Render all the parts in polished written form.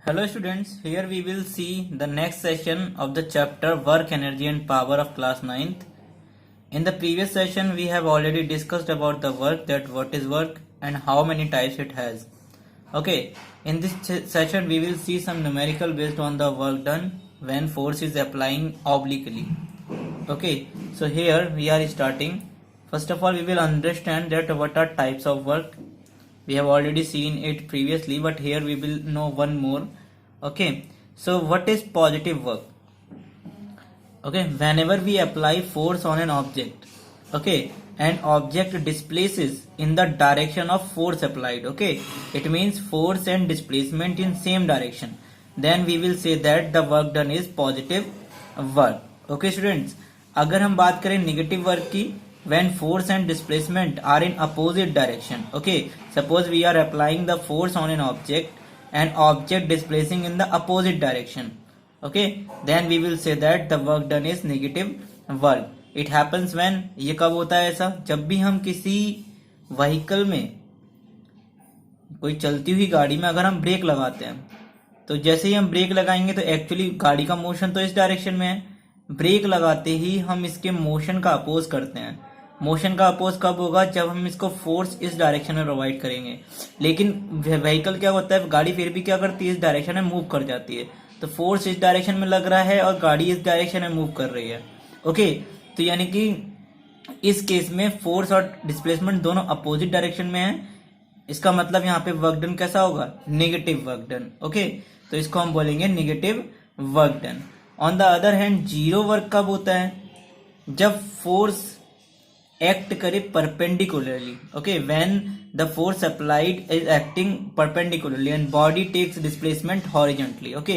Hello students, here we will see the next session of the chapter Work, Energy and Power of class 9th. In the previous session we have already discussed about the work, that what is work and how many types it has. Okay, in this session we will see some numerical based on the work done when force is applying obliquely. Okay, so here we are starting. First of all we will understand that what are types of work. We have already seen it previously, but here we will know one more. Okay, so what is positive work? Okay, whenever we apply force on an object, okay, an object displaces in the direction of force applied. Okay, it means force and displacement in same direction, then we will say that the work done is positive work. Okay students, अगर हम बात करें negative work की, when force and displacement are in opposite direction. Okay, suppose we are applying the force on an object displacing in the opposite direction. Okay, then we will say that the work done is negative work. It happens when, ये कब होता है ऐसा, जब भी हम किसी vehicle में, कोई चलती हुई गाड़ी में अगर हम ब्रेक लगाते हैं, तो जैसे ही हम ब्रेक लगाएंगे तो एक्चुअली गाड़ी का मोशन तो इस डायरेक्शन में है, ब्रेक लगाते ही हम इसके मोशन का अपोज करते हैं. मोशन का अपोज कब होगा, जब हम इसको फोर्स इस डायरेक्शन में प्रोवाइड करेंगे. लेकिन व्हीकल क्या होता है, गाड़ी फिर भी क्या करती है, इस डायरेक्शन में मूव कर जाती है. तो फोर्स इस डायरेक्शन में लग रहा है और गाड़ी इस डायरेक्शन में मूव कर रही है. ओके, तो यानी कि इस केस में फोर्स और डिस्प्लेसमेंट दोनों अपोजिट डायरेक्शन में है. इसका मतलब यहाँ पे वर्क डन कैसा होगा, नेगेटिव वर्क डन. ओके, तो इसको हम बोलेंगे negative work done. On the other hand zero work कब होता है, जब फोर्स एक्ट करे perpendicularly. Okay, when the force applied is acting perpendicularly and body takes displacement horizontally. Okay,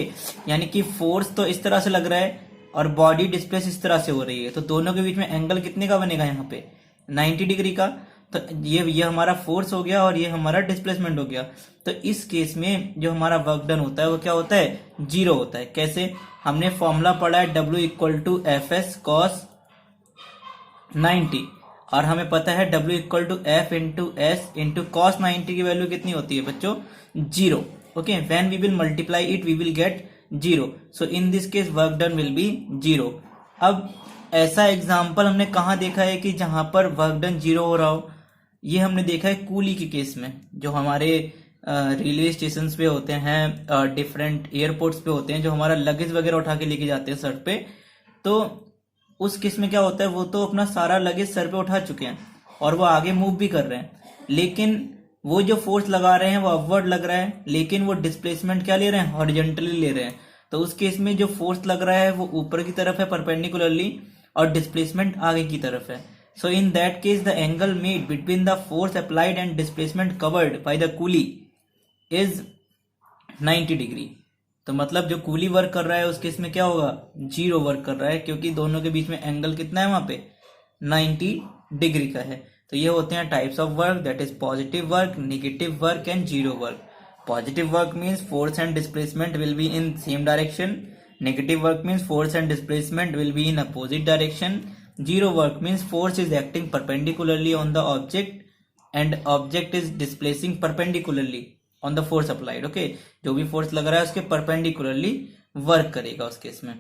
यानी कि फोर्स तो इस तरह से लग रहा है और बॉडी डिस्प्लेस इस तरह से हो रही है, तो दोनों के बीच में एंगल कितने का बनेगा, यहाँ पे 90 डिग्री का. तो ये हमारा फोर्स हो गया और ये हमारा डिस्प्लेसमेंट हो गया. तो इस केस में जो हमारा वर्क डन होता है वो क्या होता है, जीरो होता है. कैसे, हमने फॉर्मूला पढ़ा है W equal to F S cos 90, और हमें पता है W equal to F into S into cos 90 की वैल्यू कितनी होती है बच्चों, zero. Okay, when we will multiply it we will get zero. So in this case work done will be zero. अब ऐसा एग्जाम्पल हमने कहाँ देखा है कि जहां पर वर्क डन जीरो हो रहा हो, ये हमने देखा है कूली के केस में, जो हमारे रेलवे स्टेशन पे होते हैं, डिफरेंट एयरपोर्ट्स पे होते हैं, जो हमारा लगेज वगैरह उठा के लेके जाते हैं सर पे. तो उस केस में क्या होता है, वो तो अपना सारा लगेज सर पे उठा चुके हैं और वो आगे मूव भी कर रहे हैं, लेकिन वो जो फोर्स लगा रहे हैं वो अपवर्ड लग रहा है, लेकिन वो डिस्प्लेसमेंट क्या ले रहे हैं, हॉरिजॉन्टली ले रहे हैं. तो उस केस में जो फोर्स लग रहा है वो ऊपर की तरफ है परपेंडिकुलरली, और डिस्प्लेसमेंट आगे की तरफ है. So in that case the angle made between the force applied and displacement covered by the coolie is 90 degree. तो मतलब जो कूली वर्क कर रहा है उस केस में क्या होगा, जीरो वर्क कर रहा है, क्योंकि दोनों के बीच में एंगल कितना है वहां पे, 90 डिग्री का है. तो ये होते हैं types of work, that is positive work, negative work and zero work. Positive work means force and displacement will be in same direction. Negative work means force and displacement will be in opposite direction. Zero work means force is acting perpendicularly on the object and object is displacing perpendicularly on the force applied. Okay, जो भी force लग रहा है उसके perpendicularly work करेगा उस case में.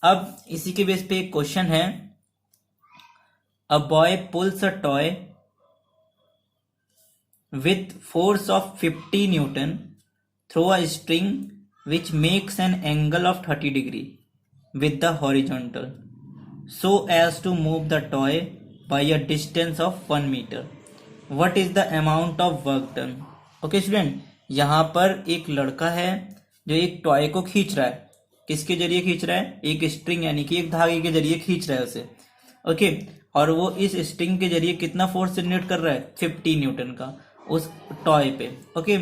अब इसी के बेस पे एक क्वेश्चन है, a boy pulls a toy with force of 50 Newton through a string which makes an angle of 30 degree with the horizontal, so as to move the toy by a distance of 1 meter. What is the amount of work done? Okay student, यहाँ पर एक लड़का है जो एक toy को खींच रहा है. किसके जरिए खींच रहा है, एक स्ट्रिंग यानी कि एक धागे के जरिए खींच रहा है उसे. ओके, और वो इस स्ट्रिंग के जरिए कितना फोर्स जनरेट कर रहा है, 50 न्यूटन का उस टॉय पे. ओके,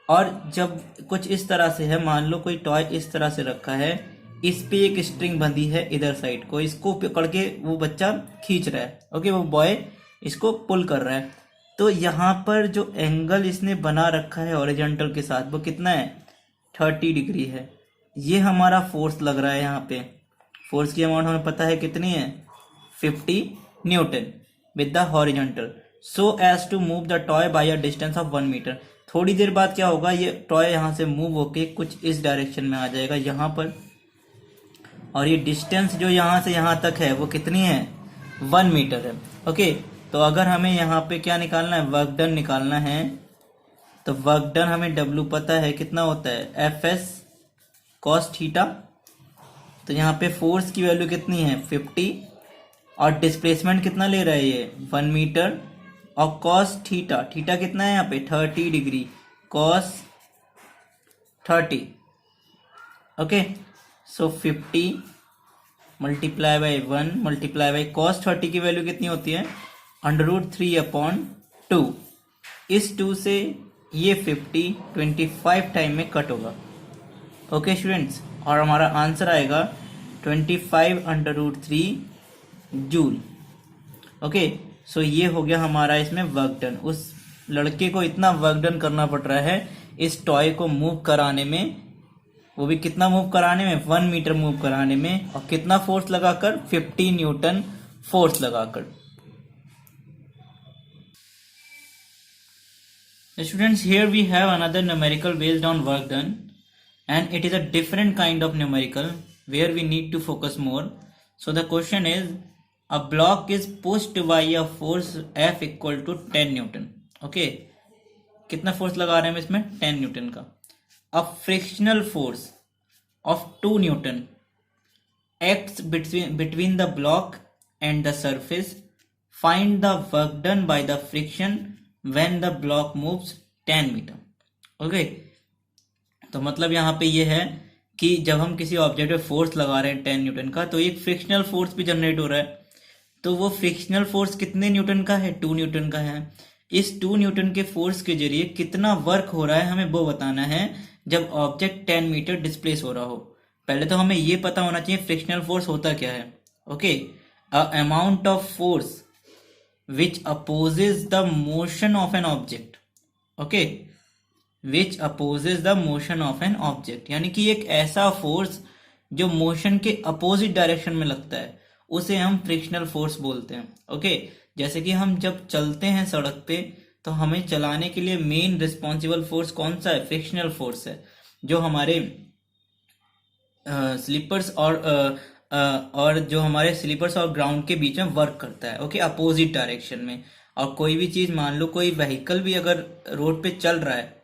और जब कुछ इस तरह से है, मान लो कोई टॉय इस तरह से रखा है, इस पे एक स्ट्रिंग बंधी है इधर साइड को, इसको पकड़ के वो बच्चा खींच रहा है. ओके, वो बॉय इसको पुल कर रहा है. तो यहाँ पर जो एंगल इसने बना रखा है हॉरिजॉन्टल के साथ वो कितना है, 30 डिग्री है. ये हमारा फोर्स लग रहा है. यहाँ पे फोर्स की अमाउंट हमें पता है कितनी है, 50 newton with the horizontal, so as to move the toy by a distance of 1 metre. थोड़ी देर बाद क्या होगा, ये टॉय यहाँ से मूव होके कुछ इस डायरेक्शन में आ जाएगा यहाँ पर, और ये डिस्टेंस जो यहाँ से यहाँ तक है वो कितनी है, 1 मीटर है। ओके, तो अगर हमें यहाँ पे क्या निकालना है, वर्क डन निकालना है, तो वर्क डन हमें W पता है कितना होता है, Fs cos थीटा। तो यहाँ पे फोर्स की वैल्यू कितनी है, 50, और डिस्प्लेसमेंट कितना ले रहा है ये, 1 मीटर, और cos थीटा, थीटा कितना है यहाँ पे, 30 degree, cos 30। Okay, so 50 multiply by 1 multiply by cos 30 की वैल्यू कितनी होती है, √3/2। इस 2 से ये 50 25 टाइम में कट होगा। ओके स्टूडेंट्स, और हमारा आंसर आएगा 25/3 जूल। ओके, सो ये हो गया हमारा इसमें वर्क डन। उस लड़के को इतना वर्क डन करना पड़ रहा है इस टॉय को मूव कराने में, वो भी कितना मूव कराने में, 1 मीटर मूव कराने में, और कितना फोर्स लगाकर, 50 न्यूटन फोर्स लगाकर। Students, here we have another numerical based on work done, and it is a different kind of numerical where we need to focus more. So the question is, a block is pushed by a force F equal to 10 Newton. Okay, कितना force लगा रहे हैं हम इसमें, 10 Newton का। A frictional force of 2 Newton acts between the block and the surface. Find the work done by the friction when the block moves 10 metre. Okay, तो मतलब यहाँ पे ये है कि जब हम किसी ऑब्जेक्ट पे फोर्स लगा रहे हैं 10 न्यूटन का, तो एक फ्रिक्शनल फोर्स भी जनरेट हो रहा है। तो वो फ्रिक्शनल फोर्स कितने न्यूटन का है, 2 न्यूटन का है। इस 2 न्यूटन के फोर्स के जरिए कितना वर्क हो रहा है हमें वो बताना है जब ऑब्जेक्ट 10 मीटर डिस्प्लेस हो रहा हो। पहले तो हमें ये पता होना चाहिए फ्रिक्शनल फोर्स होता क्या है। Okay, a amount of force which opposes the motion of an object. Okay, which opposes the motion of an object, यानी कि एक ऐसा फोर्स जो मोशन के अपोजिट डायरेक्शन में लगता है उसे हम फ्रिक्शनल फोर्स बोलते हैं। ओके, जैसे कि हम जब चलते हैं सड़क पे तो हमें चलाने के लिए मेन रिस्पॉन्सिबल फोर्स कौन सा है, फ्रिक्शनल फोर्स है, जो हमारे स्लीपर्स और जो हमारे स्लीपर्स और ग्राउंड के बीच में वर्क करता है। ओके, अपोजिट डायरेक्शन में। और कोई भी चीज, मान लो कोई व्हीकल भी अगर रोड पे चल रहा है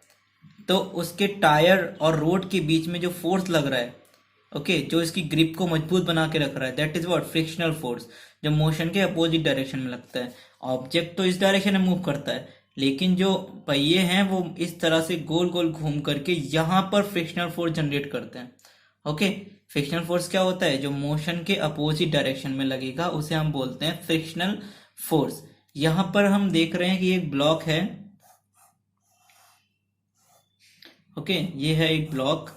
तो उसके टायर और रोड के बीच में जो फोर्स लग रहा है, ओके, जो इसकी ग्रिप को मजबूत बना के रख रहा है, that is what, frictional force, जो मोशन के अपोजिट डायरेक्शन में लगता है। ऑब्जेक्ट तो इस डायरेक्शन में मूव करता है, लेकिन जो पहिए हैं वो इस तरह से गोल गोल घूम करके यहाँ पर फ्रिक्शनल फोर्स जनरेट करते हैं। ओके, फ्रिक्शनल फोर्स क्या होता है, जो मोशन के अपोजिट डायरेक्शन में लगेगा उसे हम बोलते हैं फ्रिक्शनल फोर्स। यहां पर हम देख रहे हैं कि एक ब्लॉक है। ओके, ये है एक ब्लॉक,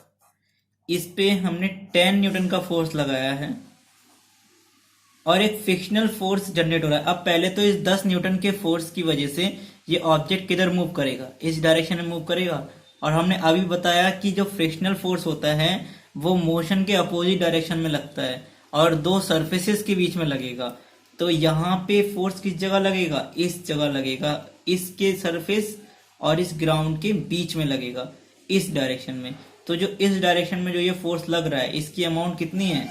इस पे हमने 10 न्यूटन का फोर्स लगाया है और एक फ्रिक्शनल फोर्स जनरेट हो रहा है। अब पहले तो इस 10 न्यूटन के फोर्स की वजह से ये ऑब्जेक्ट किधर मूव करेगा, इस डायरेक्शन में मूव करेगा। और हमने अभी बताया कि जो फ्रिक्शनल फोर्स होता है वो मोशन के अपोजिट डायरेक्शन में लगता है और दो सरफेसेस के बीच में लगेगा। तो यहाँ पे फोर्स किस जगह लगेगा, इस जगह लगेगा, इसके सरफेस और इस ग्राउंड के बीच में लगेगा, इस डायरेक्शन में। तो जो इस डायरेक्शन में जो ये फोर्स लग रहा है इसकी अमाउंट कितनी है,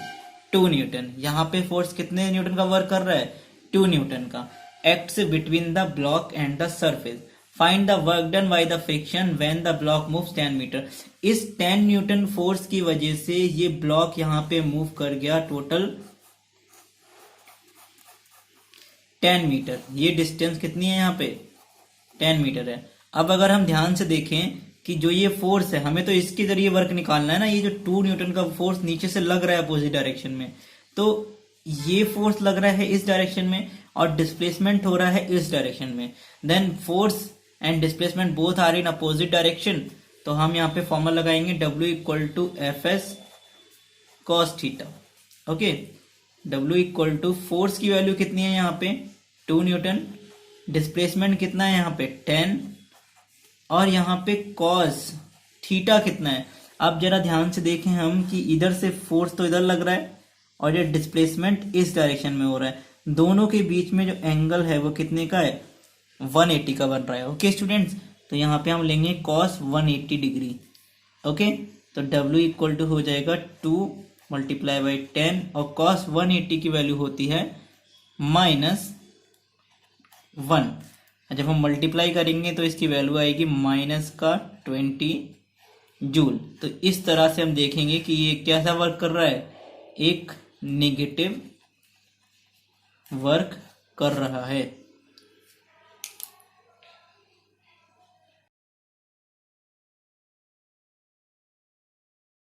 2 न्यूटन। यहाँ पे फोर्स कितने न्यूटन का वर्क कर रहा है, 2 न्यूटन का। Acts between the block and the surface. Find the work done by the friction when the block moves 10 metre. इस 10 न्यूटन फोर्स की वजह से ये ब्लॉक यहाँ पे मूव कर गया टोटल 10 मीटर। ये डिस्टेंस कितनी है यहाँ पे, 10 मीटर है। अब अगर हम ध्यान से देखें कि जो ये फोर्स है हमें तो इसके जरिए वर्क निकालना है ना, ये जो 2 न्यूटन का फोर्स नीचे से लग रहा है अपोजिट डायरेक्शन में, तो ये फोर्स लग रहा है इस डायरेक्शन में और डिस्प्लेसमेंट हो रहा है इस डायरेक्शन में। Then force and displacement both are in opposite direction. तो हम यहाँ पे फॉर्मूला लगाएंगे W equal to Fs cos theta. Okay, W equal to force की वैल्यू कितनी है यहाँ पे, 2 न्यूटन, डिस्प्लेसमेंट कितना है यहाँ पे 10, और यहाँ पे cos थीटा कितना है। अब जरा ध्यान से देखें हम कि इधर से फोर्स तो इधर लग रहा है और ये डिस्प्लेसमेंट इस डायरेक्शन में हो रहा है। दोनों के बीच में जो एंगल है वो कितने का है, 180 का बन रहा है। ओके स्टूडेंट्स, तो यहाँ पे हम लेंगे cos 180 डिग्री। ओके, तो W इक्वल टू हो जाएगा 2 मल्टीप्लाई बाई 10 और cos 180 की वैल्यू होती है -1। जब हम मल्टीप्लाई करेंगे तो इसकी वैल्यू आएगी -20 जूल। तो इस तरह से हम देखेंगे कि ये कैसा वर्क कर रहा है, एक नेगेटिव वर्क कर रहा है।